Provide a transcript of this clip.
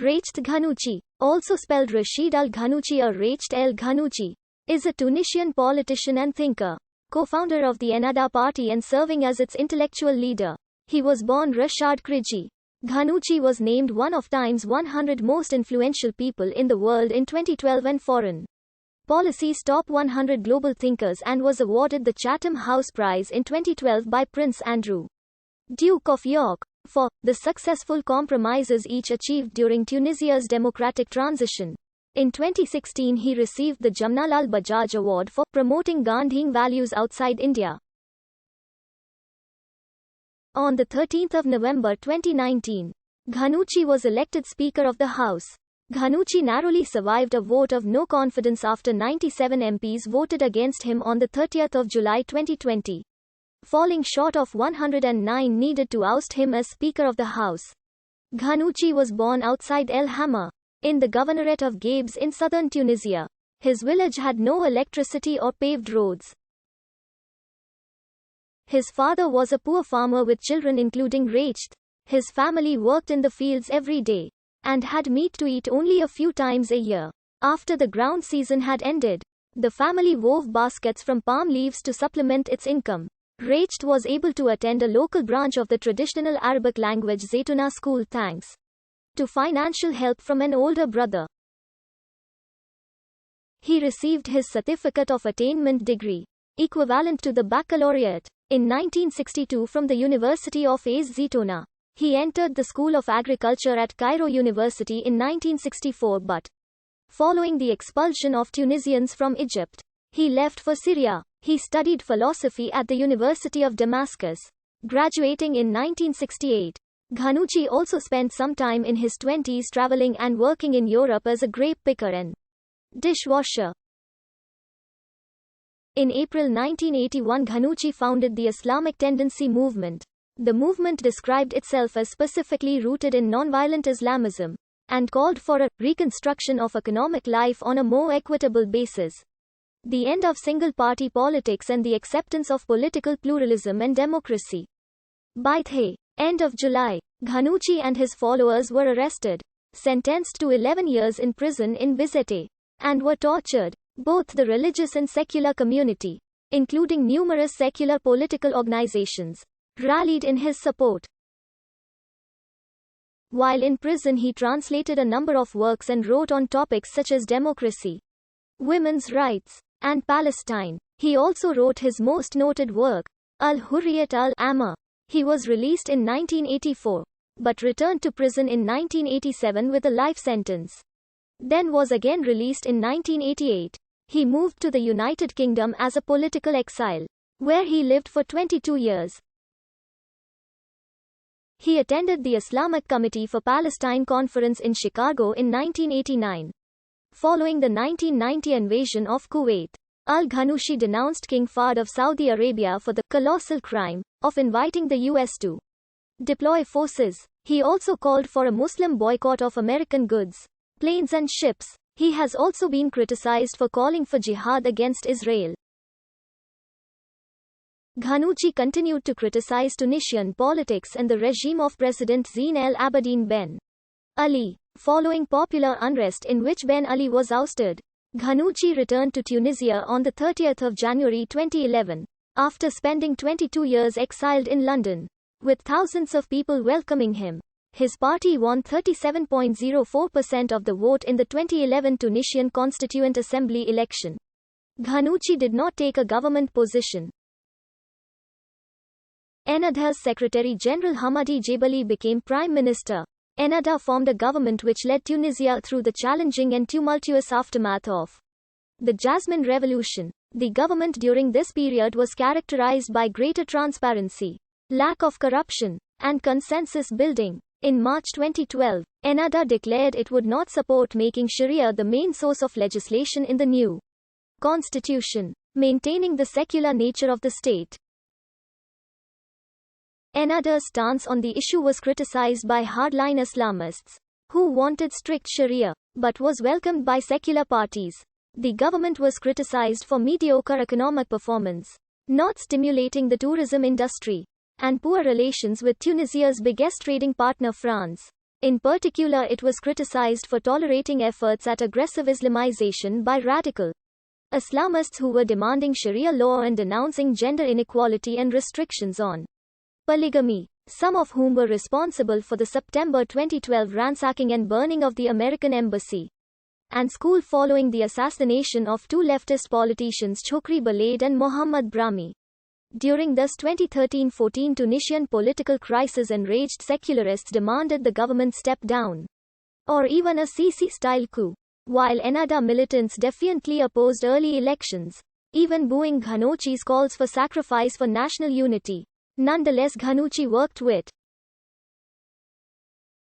Rached Ghannouchi, also spelled Rashid al-Ghannouchi or Rached el-Ghannouchi, is a Tunisian politician and thinker, co-founder of the Ennahda party and serving as its intellectual leader. He was born Rashad Kriji. Ghannouchi was named one of Time's 100 most influential people in the world in 2012 and Foreign Policy's top 100 global thinkers, and was awarded the Chatham House Prize in 2012 by Prince Andrew, Duke of York, for the successful compromises each achieved during Tunisia's democratic transition. In 2016 he received the Jamnalal Bajaj Award for promoting Gandhian values outside India. On 13 November 2019, Ghannouchi was elected Speaker of the House. Ghannouchi narrowly survived a vote of no confidence after 97 MPs voted against him on 30 July 2020, falling short of 109 needed to oust him as Speaker of the House. Ghannouchi was born outside El Hamma, in the governorate of Gabes in southern Tunisia. His village had no electricity or paved roads. His father was a poor farmer with children including Rached. His family worked in the fields every day, and had meat to eat only a few times a year. After the ground season had ended, the family wove baskets from palm leaves to supplement its income. Rached was able to attend a local branch of the traditional Arabic language Zaytuna school thanks to financial help from an older brother. He received his Certificate of Attainment degree, equivalent to the baccalaureate, in 1962 from the University of AZ Zaytuna. He entered the School of Agriculture at Cairo University in 1964 but, following the expulsion of Tunisians from Egypt, he left for Syria. He studied philosophy at the University of Damascus, graduating in 1968. Ghannouchi also spent some time in his 20s traveling and working in Europe as a grape picker and dishwasher. In April 1981, Ghannouchi founded the Islamic Tendency movement. The movement described itself as specifically rooted in nonviolent Islamism, and called for a reconstruction of economic life on a more equitable basis, the end of single-party politics and the acceptance of political pluralism and democracy. By the end of July, Ghannouchi and his followers were arrested, sentenced to 11 years in prison in Bizerte, and were tortured. Both the religious and secular community, including numerous secular political organizations, rallied in his support. While in prison, he translated a number of works and wrote on topics such as democracy, women's rights, and Palestine. He also wrote his most noted work, Al-Hurriyat al-Amma. He was released in 1984, but returned to prison in 1987 with a life sentence. Then was again released in 1988. He moved to the United Kingdom as a political exile, where he lived for 22 years. He attended the Islamic Committee for Palestine conference in Chicago in 1989. Following the 1990 invasion of Kuwait, al-Ghannouchi denounced King Fahd of Saudi Arabia for the colossal crime of inviting the US to deploy forces. He also called for a Muslim boycott of American goods, planes and ships. He has also been criticized for calling for jihad against Israel. Ghannouchi continued to criticize Tunisian politics and the regime of President Zine El Abidine Ben Ali. Following popular unrest in which Ben Ali was ousted, Ghannouchi returned to Tunisia on 30 January 2011, after spending 22 years exiled in London, with thousands of people welcoming him. His party won 37.04% of the vote in the 2011 Tunisian Constituent Assembly election. Ghannouchi did not take a government position. Ennahda's Secretary General Hamadi Jebali became Prime Minister. Ennahda formed a government which led Tunisia through the challenging and tumultuous aftermath of the Jasmine Revolution. The government during this period was characterized by greater transparency, lack of corruption, and consensus building. In March 2012, Ennahda declared it would not support making Sharia the main source of legislation in the new constitution, maintaining the secular nature of the state. Ennahda's stance on the issue was criticized by hardline Islamists, who wanted strict Sharia, but was welcomed by secular parties. The government was criticized for mediocre economic performance, not stimulating the tourism industry, and poor relations with Tunisia's biggest trading partner France. In particular, it was criticized for tolerating efforts at aggressive Islamization by radical Islamists who were demanding Sharia law and denouncing gender inequality and restrictions on polygamy, some of whom were responsible for the September 2012 ransacking and burning of the American embassy and school following the assassination of two leftist politicians Chokri Balade and Mohammad Brahmi. During this 2013-14 Tunisian political crisis, enraged secularists demanded the government step down, or even a Sisi-style coup, while Ennahda militants defiantly opposed early elections, even booing Ghannouchi's calls for sacrifice for national unity. Nonetheless, Ghannouchi worked with